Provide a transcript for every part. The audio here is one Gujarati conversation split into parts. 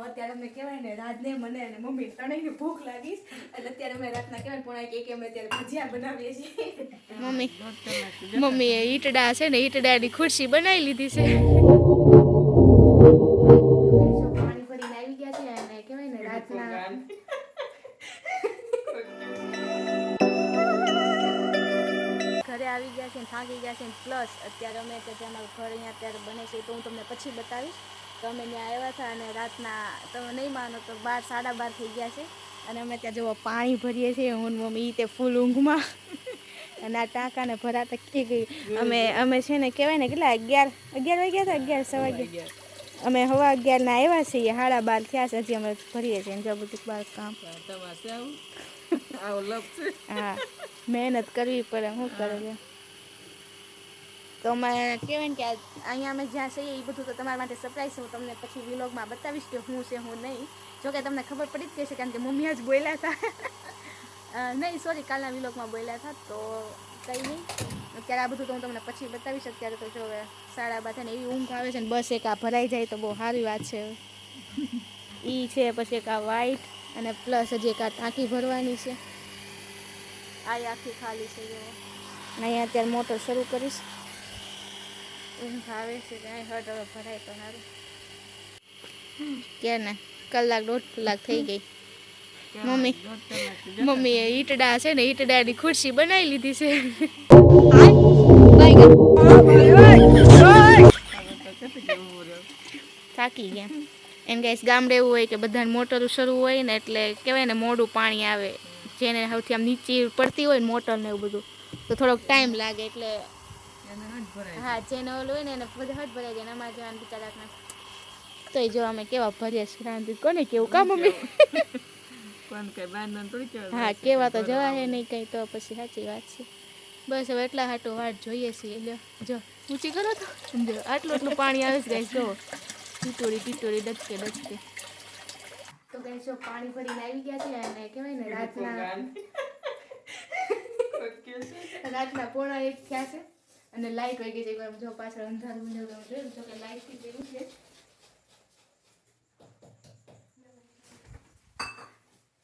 અત્યારે અમે કહેવાય ને રાજને મને અને મમ્મી ત્રણેયને ભૂખ લાગી એટલે અત્યારે અમે રાતના કહેવાય પોણા કે અમે અત્યારે ભજીયા બનાવીએ છીએ મમ્મીએ ઈટડા છે ને ઈટડાની ખુરશી બનાવી લીધી છે પાણી ભરીને આવી ગયા છે અને કહેવાય ને રાતના ઘરે આવી ગયા છે થાકી ગયા છે પ્લસ અત્યારે અમે કે અમારું ઘર અહીંયા અત્યારે બને છે તો હું તમને પછી બતાવીશ તો અમે ત્યાં આવ્યા હતા અને રાતના તમે નહીં માનો તો 12 સાડા 12 થઈ ગયા છે અને અમે ત્યાં જુઓ પાણી ભરીએ છીએ હું મમ્મી તે ફૂલ ઊંઘમાં અને આ ટાંકાને ભરાતા કે ગઈ અમે છે ને કહેવાય ને કેટલા 11 વાગ્યા હતા 11 વાગ્યા અમે હવા 11 ના આવ્યા છીએ 12:30 થયા છે હજી અમે ભરીએ છીએ જો બધું બહાર કામ હા મહેનત કરવી પડે શું કરે છે તો અમે કહેવાય ને કે અહીંયા અમે જ્યાં છીએ એ બધું તો તમારા માટે સરપ્રાઈઝ છે હું તમને પછી વ્લોગમાં બતાવીશ કે હું છે હું નહીં જોકે તમને ખબર પડી જ જશે કારણ કે મમ્મી જ બોલ્યા હતા નહીં સોરી કાલના વ્લોગમાં બોલ્યા હતા તો કંઈ નહીં અત્યારે આ બધું તો હું તમને પછી બતાવીશ અત્યારે તો જો હવે 12:30 ને એવી ઊંઘ આવે છે ને બસ એક આ ભરાઈ જાય તો બહુ સારી વાત છે એ છે પછી એક આ વ્હાઈટ અને પ્લસ હજી એક આ ટાંકી ભરવાની છે આ આખી ખાલી છે જો અહીંયા અત્યારે મોટર શરૂ કરીશ ઊંઘ આવે છે કાંઈ હટ હવે ભરાય તો સારું કે ને કલાક 1.5 કલાક થઈ ગઈ મમ્મીએ ઈટડા છે ને ઈટડાની ખુરશી બનાવી લીધી છે થાકી ગયા એમ ગાઈસ ગામડે એવું હોય કે બધાને મોટર શરૂ હોય ને એટલે કહેવાય ને મોડું પાણી આવે જેને સૌથી આમ નીચી પડતી હોય ને મોટર ને એવું બધું તો થોડોક ટાઈમ લાગે એટલે હા જેને ઓલું હોય ને એને બધે હટ ભરાઈ જાય અમારે જવાનું બિચારા તો જો અમે કેવા ભરીએ શ્રાંતિ કોને કેવું કામ અમે હા કેવા તો જવા હે નહીં કંઈ તો પછી સાચી વાત છે બસ હવે એટલા હાટો વાટ જોઈએ છીએ લ્યો જો ઊંચી કરો તો જો આટલું પાણી આવે છે ગાઈસ જો ટીટોડી ડચકે તો ગાઈસ જો પાણી ભરીને આવી ગયા છે અને કહેવાય ને રાતના 1:30 થયા છે અને લાઈટ વહી ગઈ છે એકવાર જો પાછળ અંધારું જોયું જો કે લાઈટ થી જેવું છે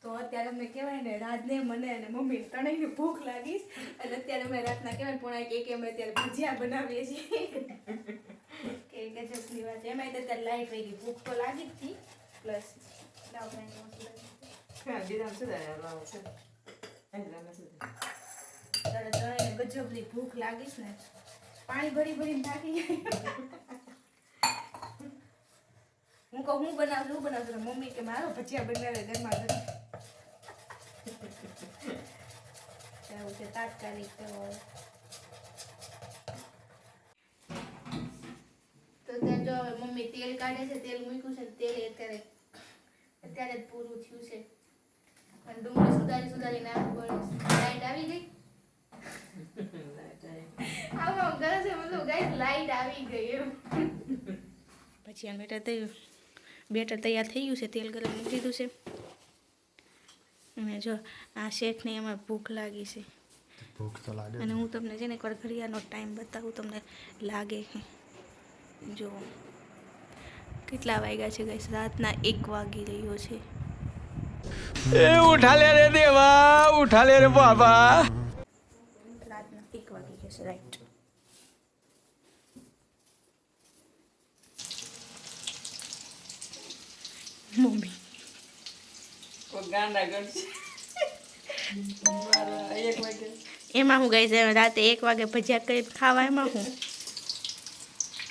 તો અત્યારે અમે કહેવાય ને રાજને મને અને મમ્મી ત્રણેયને ભૂખ લાગી એટલે અત્યારે અમે રાતના કહેવાય પોણા કે અમે અત્યારે ભજીયા બનાવીએ છીએ કે ગજબની વાત એમાં અત્યારે લાઈટ વહી ગઈ ભૂખ તો લાગી જ હતી પ્લસ ગજબની ભૂખ લાગીશ ને પાણી ભરીને થાકી જાય હું કહું હું બનાવશું મમ્મી કે મારો ભજીયા બનાવે ઘરમાં એવું છે તાત્કાલિક તો ત્યાં જો મમ્મી તેલ કાઢે છે તેલ મૂક્યું છે તેલ અત્યારે જ પૂરું થયું છે અને ડુંગળી સુધારી નાખવું પડે લાઈટ આવી ગઈ આમાં ઘરે છે મતલબ ગાઈસ લાઈટ આવી ગઈ એમ પછી આ બેટર તૈયાર થઈ ગયું છે તેલ ગરમ મૂકી દીધું છે અને જો આ શેઠને એમાં ભૂખ લાગી છે ભૂખ તો લાગે અને હું તમને છે ને એકવાર ઘડિયાળનો ટાઈમ બતાવું તમને લાગે કે જો કેટલા વાગ્યા છે ગાઈસ રાતના 1 વાગી રહ્યો છે એ ઉઠા લે રે દેવા ઉઠા લે રે બાબા રાતના 1 વાગી ગયા છે રાઈટ મમ્મી એમાં હું ગઈ છે રાતે 1 વાગે ભજીયા કરી ખાવા એમાં હું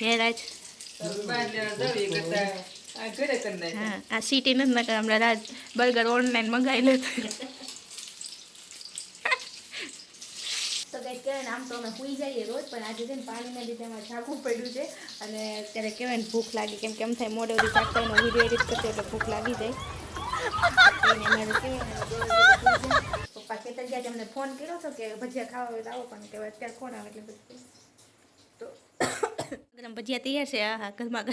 હે રાજ હા આ સિટી નથી ના હમણાં રાત બર્ગર ઓનલાઈન મંગાવી લે તો ગાઈસ કહેવાય ને આમ તો અમે સુઈ જઈએ રોજ પણ આજે છે ને પાણીના લીધે અમારે જાગવું પડ્યું છે અને અત્યારે કહેવાય ને ભૂખ લાગી કેમ થાય મોડે સુધી જાગતા એનો વિડીયો એડિટ કરતો એટલે ભૂખ લાગી જાય પપ્પા ખેતર ગયા અમને ફોન કર્યો હતો કે ભજીયા ખાવા હોય તો આવો પણ કે અત્યારે ફોન આવે એટલે બધું તો ગરમ ભજીયા તૈયાર છે હા ઘરમાં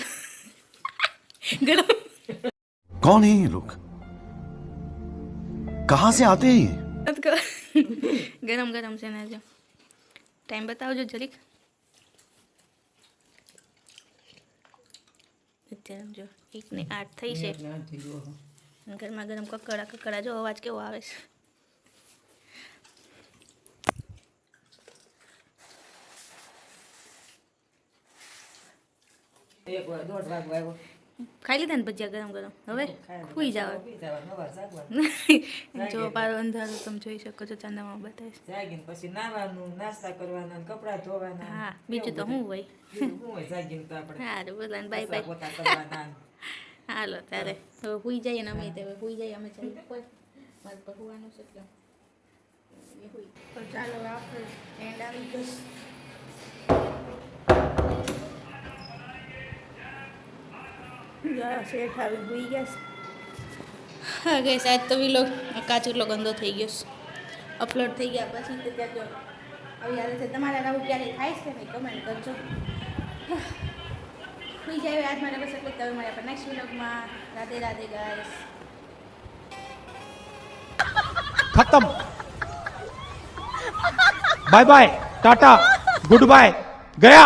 ગરમ कौन है ये लोग कहाँ से आते हैं ગરમ છે ને જો ટાઈમ બતાવજો જરીક અત્યારે જો 1:08 થઈ છે એટલે આ થઈ ગયો. અને ગરમા ગરમ કકડા જો અવાજ કેવો આવે છે. એક વાર 1:30 વાગવા આવ્યો. ખાઈ લીધા ને ભજીયા ગરમ ગરમ હવે સુઈ જાવ. સુઈ જવાનું, સવાર જાગવાનું. જો પારો અંધારો તમે જોઈ શકો છો ચાંદામાં બતાવે છે. જાગીને પછી નાવાનું, નાસ્તા કરવાના, કપડાં ધોવાના. હા બીજું તો શું હોય. બીજું શું હોય જાગીને તો આપણે સારું બોલા બાય કચરા બાય. પોતા કરવાના. હાલો ત્યારે હવે સુઈ જઈએ ને અમે હવે સુઈ જઈએ અમે ચાલી કોઈ મારે પર હોવાનું છે એટલે તો ચાલો હવે આપણે એન્ડ આવી ગયો. શેઠ આવી ભૂઈ ગયા છે. હા ગઈ સાહેબ તો વિલોગ કાચુલો ગંદો થઈ ગયો છે. અપલોડ થઈ ગયા પછી તો ત્યાં જો આવી હાલત છે. તમારા આવું ક્યારેય થાય છે ને કમેન્ટ કરજો. સુઈ જાય આજ મારે બસ એટલે તમે મારા પર નેક્સ્ટ વિલોગમાં. રાધે રાધે ગાઈસ. खत्म bye bye tata goodbye गया